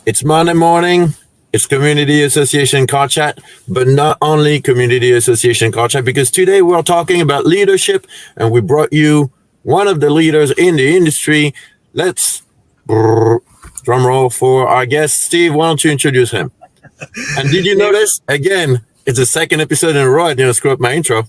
It's Monday morning. It's Community Association Car Chat, but not only Community Association Car Chat, because today we're talking about leadership, and we brought you one of the leaders in the industry. Let's drum roll for our guest, Steve. Why don't you introduce him? And did you notice, again, it's the second episode in a row I didn't screw up my intro.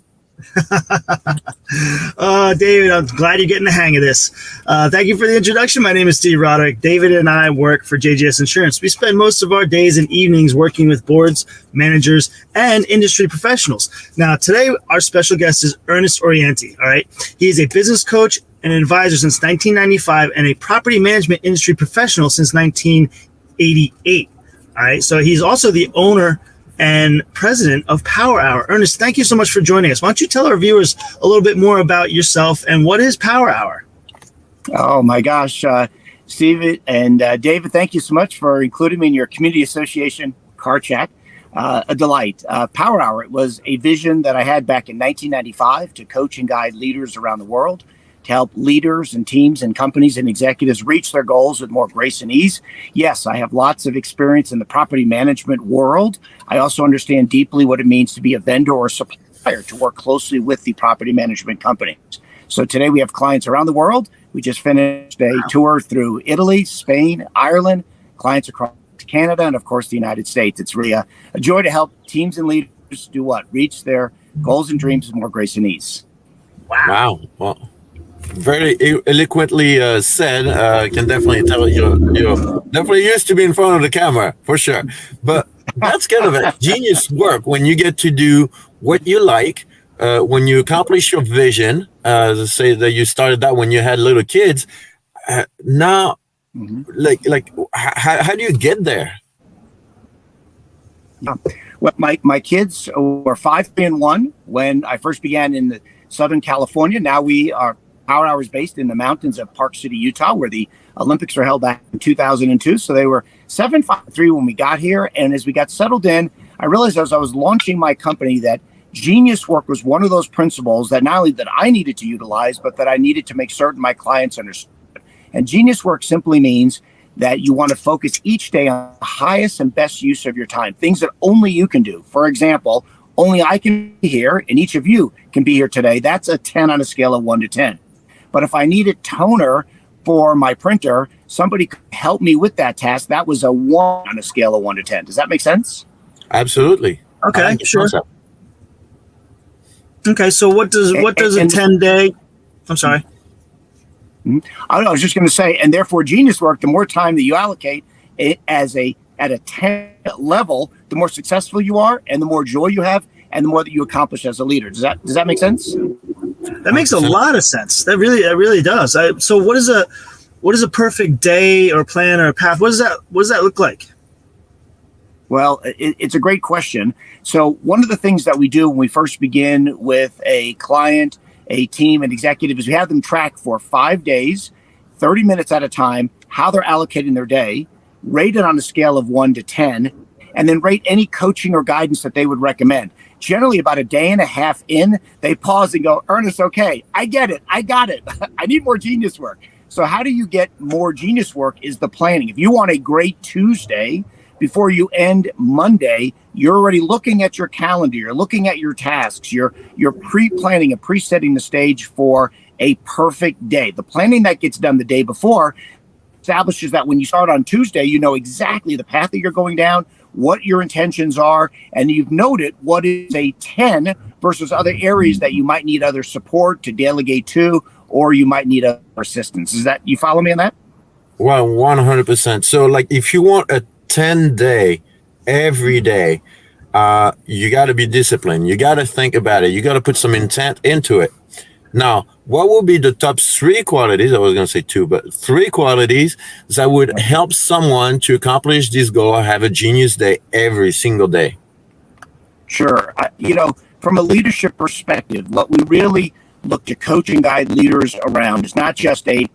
David, I'm glad you're getting the hang of this. Thank you for the introduction. My name is Steve Roderick. David and I work for JGS Insurance. We spend most of our days and evenings working with boards, managers, and industry professionals. Now, today, our special guest is Ernest Oriente. All right. He is a business coach and an advisor since 1995 and a property management industry professional since 1988. All right. So he's also the owner and president of PowerHour. Ernest, thank you so much for joining us. Why don't you tell our viewers a little bit more about yourself and what is PowerHour? Oh my gosh, Steve and David, thank you so much for including me in your Community Association Car Chat. A delight. PowerHour, it was a vision that I had back in 1995 to coach and guide leaders around the world, to help leaders and teams and companies and executives reach their goals with more grace and ease. Yes, I have lots of experience in the property management world. I also understand deeply what it means to be a vendor or supplier, to work closely with the property management companies. So today we have clients around the world. We just finished a tour through Italy, Spain, Ireland, clients across Canada, and of course the United States. It's really a joy to help teams and leaders do what? Reach their goals and dreams with more grace and ease. Wow. Well, very eloquently said. Can definitely tell you're definitely used to be in front of the camera for sure. But that's kind of a genius work when you get to do what you like, when you accomplish your vision. Say that you started that when you had little kids. Now, how do you get there? Well, my kids were 5 and 1 when I first began in the Southern California. Now we are PowerHour is based in the mountains of Park City, Utah, where the Olympics were held back in 2002. So they were 7, 5, 3 when we got here. And as we got settled in, I realized as I was launching my company that genius work was one of those principles that not only that I needed to utilize, but that I needed to make certain my clients understood. And genius work simply means that you want to focus each day on the highest and best use of your time, things that only you can do. For example, only I can be here and each of you can be here today. That's a 10 on a scale of 1 to 10. But if I needed toner for my printer, somebody could help me with that task. That was a 1 on a scale of 1 to 10. Does that make sense? Absolutely. Okay, sure. Okay, so what does a 10-day? I'm sorry. I was just going to say, and therefore genius work, the more time that you allocate it at a 10 level, the more successful you are and the more joy you have and the more that you accomplish as a leader. Does that make sense? That makes a lot of sense. That really does. So what is a perfect day or plan or path? What does that look like? Well, it's a great question. So one of the things that we do when we first begin with a client, a team, an executive is we have them track for 5 days, 30 minutes at a time, how they're allocating their day, rate it on a scale of 1 to 10, and then rate any coaching or guidance that they would recommend. Generally, about a day and a half in, they pause and go, Ernest, okay, I get it. I got it. I need more genius work. So how do you get more genius work is the planning. If you want a great Tuesday, before you end Monday, you're already looking at your calendar. You're looking at your tasks. You're pre-planning and pre-setting the stage for a perfect day. The planning that gets done the day before establishes that when you start on Tuesday, you know exactly the path that you're going down, what your intentions are, and you've noted what is a 10 versus other areas that you might need other support to delegate to, or you might need other assistance. Is that, you follow me on that? Well, 100%. So like if you want a 10-day every day, you got to be disciplined. You got to think about it. You got to put some intent into it. Now, what would be the top 3 qualities? I was going to say 2, but 3 qualities that would help someone to accomplish this goal, have a genius day every single day? Sure. From a leadership perspective, what we really look to coach and guide leaders around is not just a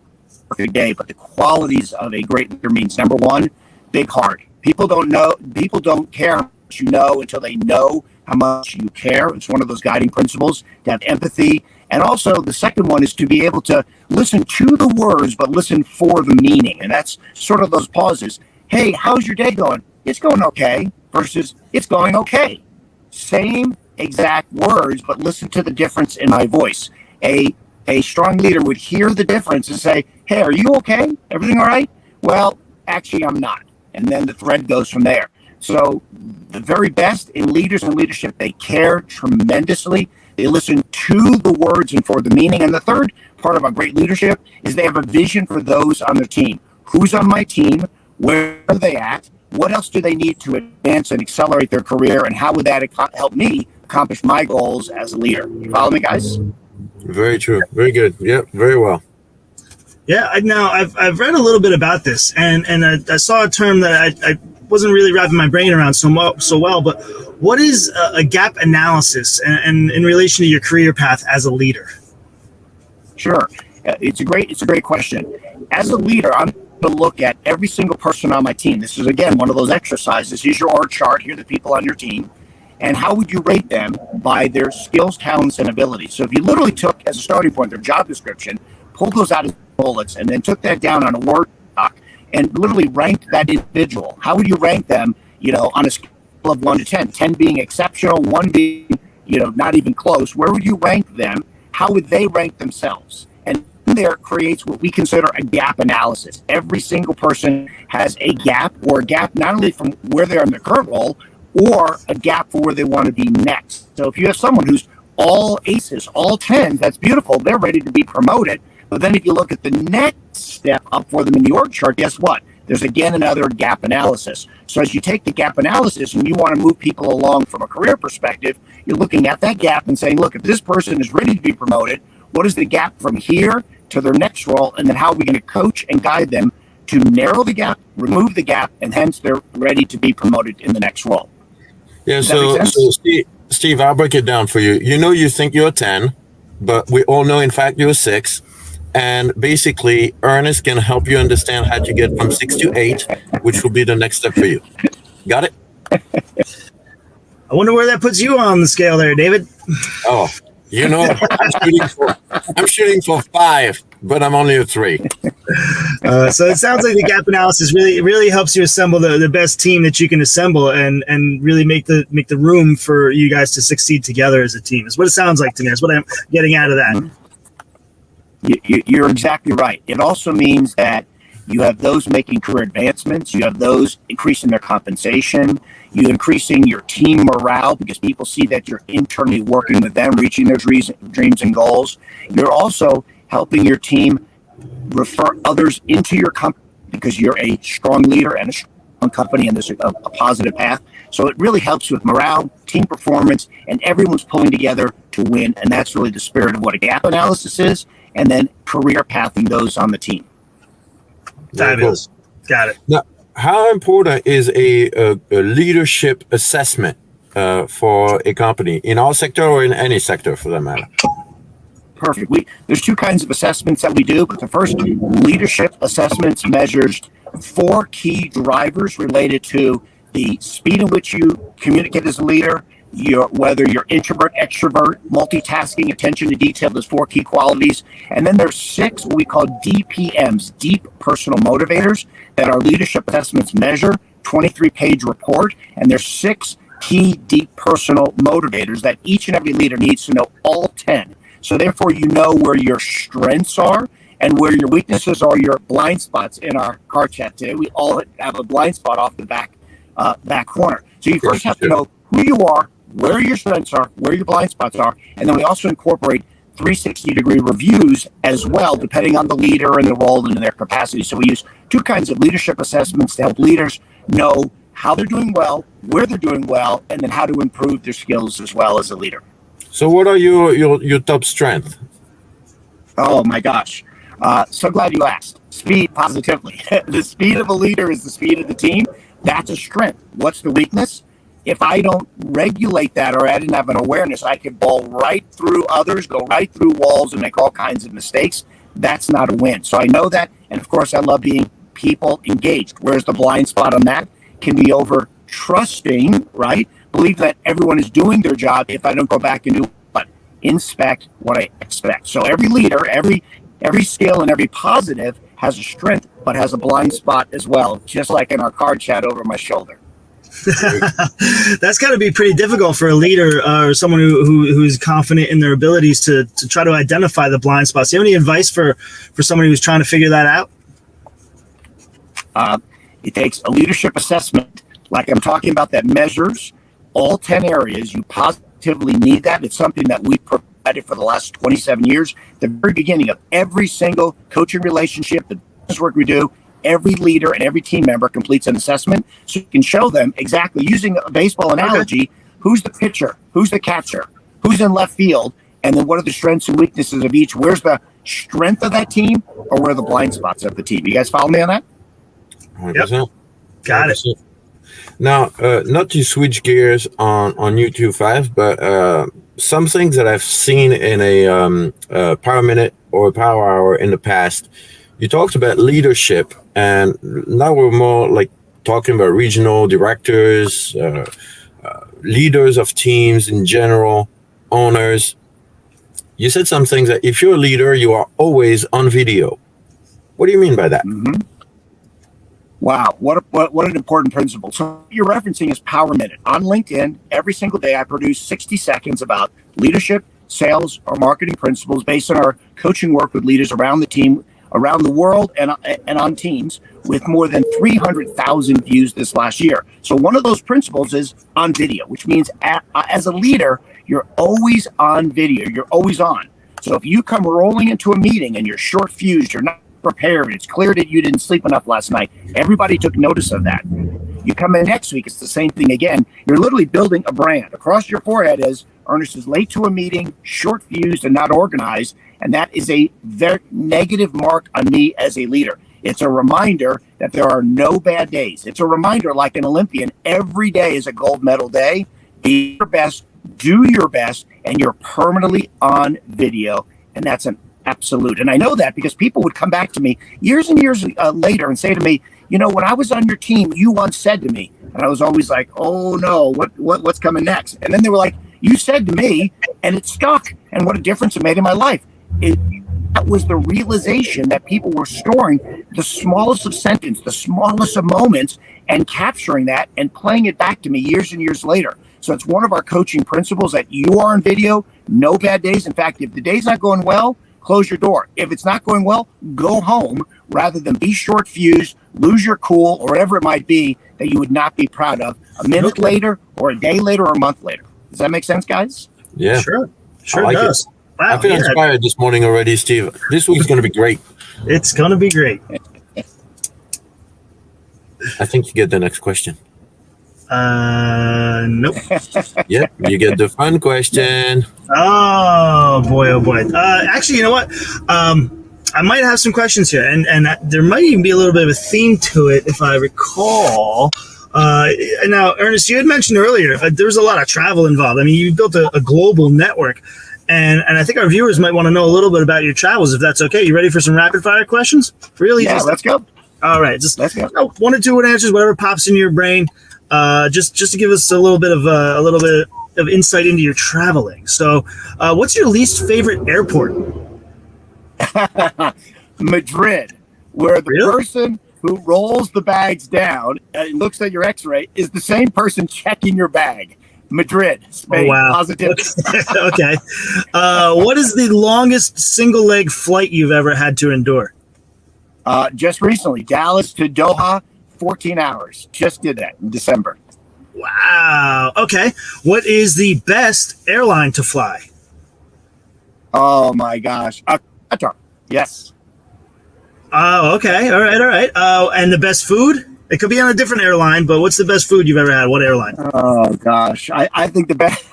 perfect day, but the qualities of a great leader means, number 1, big heart. People don't care how much you know until they know how much you care. It's one of those guiding principles, to have empathy. And also the second one is to be able to listen to the words, but listen for the meaning. And that's sort of those pauses. hey, how's your day going? It's going okay, versus it's going okay. Same exact words, but listen to the difference in my voice. A strong leader would hear the difference and say, hey, are you okay? Everything all right? Well, actually, I'm not. And then the thread goes from there. So the very best in leaders and leadership, they care tremendously. They listen to the words and for the meaning. And the third part of a great leadership is they have a vision for those on their team. Who's on my team? Where are they at? What else do they need to advance and accelerate their career? And how would that help me accomplish my goals as a leader? You follow me, guys? Very true. Very good. Yep. Very well. Yeah. I've read a little bit about this, and I saw a term that I wasn't really wrapping my brain around so well. But what is a gap analysis, and in relation to your career path as a leader? Sure. It's a great question. As a leader, I'm going to look at every single person on my team. This is, again, one of those exercises. Here's your org chart. Here are the people on your team. And how would you rate them by their skills, talents, and abilities? So if you literally took as a starting point their job description, pulled those out as bullets, and then took that down on a Word doc and literally ranked that individual, how would you rank them, on a scale of 1 to 10? 10 being exceptional, 1 being, not even close. Where would you rank them? How would they rank themselves? And there creates what we consider a gap analysis. Every single person has a gap, or a gap not only from where they are in their current role, or a gap for where they want to be next. So if you have someone who's all aces, all 10s, that's beautiful. They're ready to be promoted. But then if you look at the next step up for them in the org chart, guess what? There's again another gap analysis. So as you take the gap analysis and you want to move people along from a career perspective, you're looking at that gap and saying, look, if this person is ready to be promoted, what is the gap from here to their next role? And then how are we going to coach and guide them to narrow the gap, remove the gap, and hence they're ready to be promoted in the next role. Yeah, so Steve, I'll break it down for you. You think you're a 10, but we all know, in fact, you're a 6. And basically, Ernest can help you understand how to get from 6 to 8, which will be the next step for you. Got it? I wonder where that puts you on the scale there, David. Oh, I'm shooting for 5, but I'm only a 3. So it sounds like the gap analysis really helps you assemble the best team that you can assemble, and really make the room for you guys to succeed together as a team. Is what it sounds like to me. That's what I'm getting out of that. You're exactly right. It also means that you have those making career advancements. You have those increasing their compensation. You increasing your team morale because people see that you're internally working with them, reaching their dreams and goals. You're also helping your team refer others into your company because you're a strong leader and a strong company, and there's a positive path. So it really helps with morale, team performance, and everyone's pulling together to win. And that's really the spirit of what a gap analysis is, and then career pathing those on the team. Fabulous. Got it. Now, how important is a leadership assessment for a company in our sector or in any sector for that matter? Perfect. There's 2 kinds of assessments that we do, but the first leadership assessments measures 4 key drivers related to the speed in which you communicate as a leader, whether you're introvert, extrovert, multitasking, attention to detail, those 4 key qualities. And then there's 6 what we call DPMs, deep personal motivators, that our leadership assessments measure, 23-page report. And there's 6 key deep personal motivators that each and every leader needs to know all 10. So therefore, you know where your strengths are and where your weaknesses are, your blind spots. In our car chat today, we all have a blind spot off the back corner. So you first have to know who you are, where your strengths are, where your blind spots are, and then we also incorporate 360-degree reviews as well, depending on the leader and the role and their capacity. So we use 2 kinds of leadership assessments to help leaders know how they're doing well, where they're doing well, and then how to improve their skills as well as a leader. So what are your top strengths? Oh my gosh. So glad you asked. Speed, positively. The speed of a leader is the speed of the team. That's a strength. What's the weakness? If I don't regulate that, or I didn't have an awareness, I could ball right through others, go right through walls, and make all kinds of mistakes. That's not a win. So I know that. And of course, I love being people engaged. Where's the blind spot on that? Can be over trusting, right? Believe that everyone is doing their job if I don't go back and do what? Inspect what I expect. So every leader, every skill and every positive has a strength, but has a blind spot as well, just like in our card chat over my shoulder. That's got to be pretty difficult for a leader or someone who's confident in their abilities to try to identify the blind spots. Do you have any advice for somebody who's trying to figure that out? It takes a leadership assessment, like I'm talking about, that measures all 10 areas. You positively need that. It's something that we've provided for the last 27 years. The very beginning of every single coaching relationship, the business work we do, every leader and every team member completes an assessment, so you can show them exactly, using a baseball analogy, who's the pitcher, who's the catcher, who's in left field, and then what are the strengths and weaknesses of each. Where's the strength of that team, or where are the blind spots of the team? You guys follow me on that? 100%. Yep. Got it. Now, not to switch gears on you too fast, but some things that I've seen in a Power Minute or a Power Hour in the past, you talked about leadership, and now we're more like talking about regional directors, leaders of teams in general, owners. You said some things that if you're a leader, you are always on video. What do you mean by that? Mm-hmm. Wow, what an important principle. So what you're referencing is Power Minute. On LinkedIn, every single day I produce 60 seconds about leadership, sales, or marketing principles based on our coaching work with leaders around the team, around the world, and on teams, with more than 300,000 views this last year. So one of those principles is on video, which means as a leader, you're always on video. You're always on. So if you come rolling into a meeting and you're short fused, you're not prepared, it's clear that you didn't sleep enough last night, everybody took notice of that. You come in next week, it's the same thing again. You're literally building a brand. Across your forehead is Ernest is late to a meeting, short fused, and not organized. And that is a very negative mark on me as a leader. It's a reminder that there are no bad days. It's a reminder, like an Olympian, every day is a gold medal day. Be your best, do your best, and you're permanently on video. And that's an absolute. And I know that because people would come back to me years and years later and say to me, you know, when I was on your team, you once said to me, and I was always like, oh no, what's coming next? And then they were like, you said to me, and it stuck. And what a difference it made in my life. That was the realization that people were storing the smallest of sentence, the smallest of moments, and capturing that and playing it back to me years and years later. So it's one of our coaching principles that you are on video, no bad days. In fact, if the day's not going well, close your door. If it's not going well, go home, rather than be short fused, lose your cool, or whatever it might be that you would not be proud of a minute later, or a day later, or a month later. Does that make sense, guys? Yeah. Sure like does. It. Wow, I feel inspired this morning already, Steve. This week's going to be great. It's going to be great. I think you get the next question. Nope. Yep, you get the fun question. Oh boy. Actually, you know what? I might have some questions here, and there might even be a little bit of a theme to it, if I recall. Now, Ernest, you had mentioned earlier there was a lot of travel involved. I mean, you built a global network, and I think our viewers might want to know a little bit about your travels, if that's okay. You ready for some rapid fire questions? Really? Yeah, let's go. All right, just let's go. One or two answers, whatever pops into your brain. Just to give us a little bit of insight into your traveling. So, what's your least favorite airport? Madrid, where the person who rolls the bags down and looks at your X-ray is the same person checking your bag. Madrid, Spain. Oh, wow. Positive. Okay. What is the longest single leg flight you've ever had to endure? Just recently, Dallas to Doha. 14 hours. Just did that in December. Wow. Okay. What is the best airline to fly? Oh my gosh. Qatar. Yes. Oh, okay. All right. And the best food? It could be on a different airline, but what's the best food you've ever had? What airline? Oh gosh. I think the best,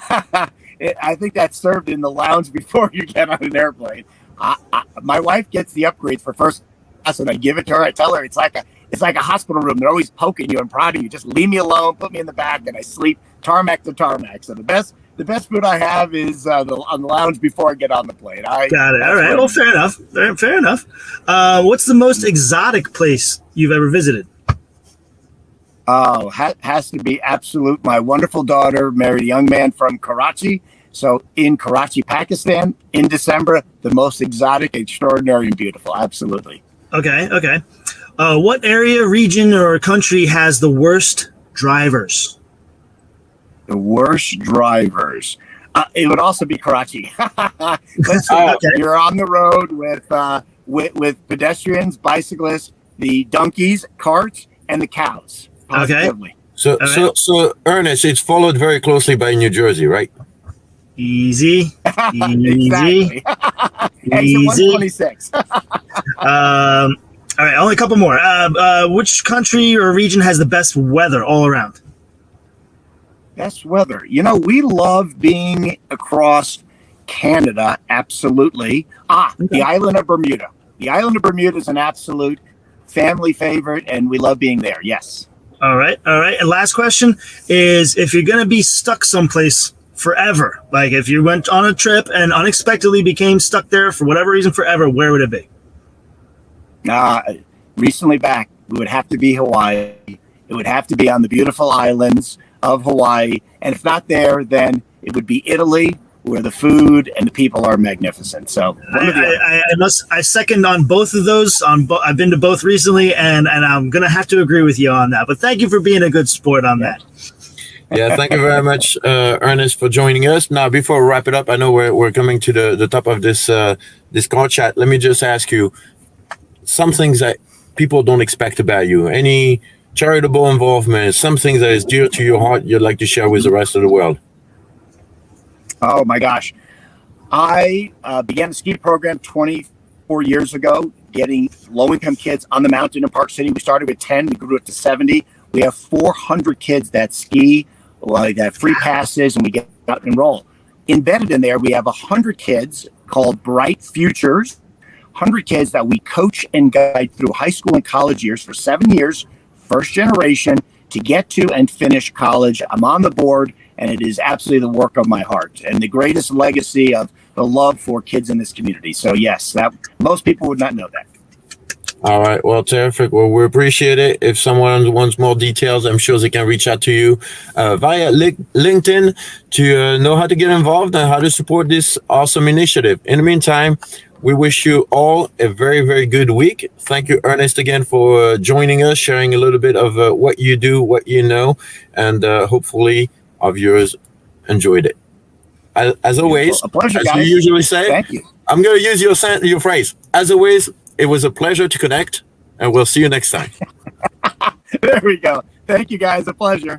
I think that's served in the lounge before you get on an airplane. My wife gets the upgrades for first class, and I give it to her. I tell her it's like a hospital room. They're always poking you and prodding you. Just leave me alone, put me in the back, and I sleep tarmac to tarmac. So the best food I have is on the lounge before I get on the plane. Got it. All right. Well, fair enough. Fair enough. What's the most exotic place you've ever visited? Oh, has to be absolute. My wonderful daughter married a young man from Karachi. So in Karachi, Pakistan, in December, the most exotic, extraordinary, and beautiful. Absolutely. Okay, okay. What area, region, or country has the worst drivers? The worst drivers. It would also be Karachi. Let's see. Oh, Okay. You're on the road with pedestrians, bicyclists, the donkeys, carts, and the cows. Positively. so All so right. so Ernest, it's followed very closely by New Jersey, right? Easy, easy, Exactly. Exit easy. 126. All right, only a couple more. Which country or region has the best weather all around? Best weather. You know, we love being across Canada. Absolutely. The island of Bermuda. The island of Bermuda is an absolute family favorite, and we love being there. Yes. All right, all right. And last question is: if you're gonna be stuck someplace forever, like if you went on a trip and unexpectedly became stuck there for whatever reason forever, where would it be? Recently back, it would have to be Hawaii. It would have to be on the beautiful islands of Hawaii. And if not there, then it would be Italy, where the food and the people are magnificent. So I second on both of those. I've been to both recently, and I'm gonna have to agree with you on that. But thank you for being a good sport on that. Yeah, thank you very much, Ernest, for joining us. Now, before we wrap it up, I know we're coming to the top of this call chat. Let me just ask you some things that people don't expect about you. Any charitable involvement, some things that is dear to your heart you'd like to share with the rest of the world? Oh my gosh. I began a ski program 24 years ago, getting low-income kids on the mountain in Park City. We started with 10, we grew it to 70. We have 400 kids that ski, like that free passes, and we get out and enroll. Embedded in there, we have 100 kids called Bright Futures, 100 kids that we coach and guide through high school and college years for 7 years, first generation, to get to and finish college. I'm on the board, and it is absolutely the work of my heart and the greatest legacy of the love for kids in this community. So yes, that most people would not know that. All right. Well, terrific. Well, we appreciate it. If someone wants more details, I'm sure they can reach out to you via LinkedIn to know how to get involved and how to support this awesome initiative. In the meantime, we wish you all a very, very good week. Thank you, Ernest, again for joining us, sharing a little bit of what you do, what you know, and hopefully our viewers enjoyed it. As always, A pleasure, as guys. you usually say, Thank you. I'm going to use your phrase. As always, it was a pleasure to connect, and we'll see you next time. There we go. Thank you, guys. A pleasure.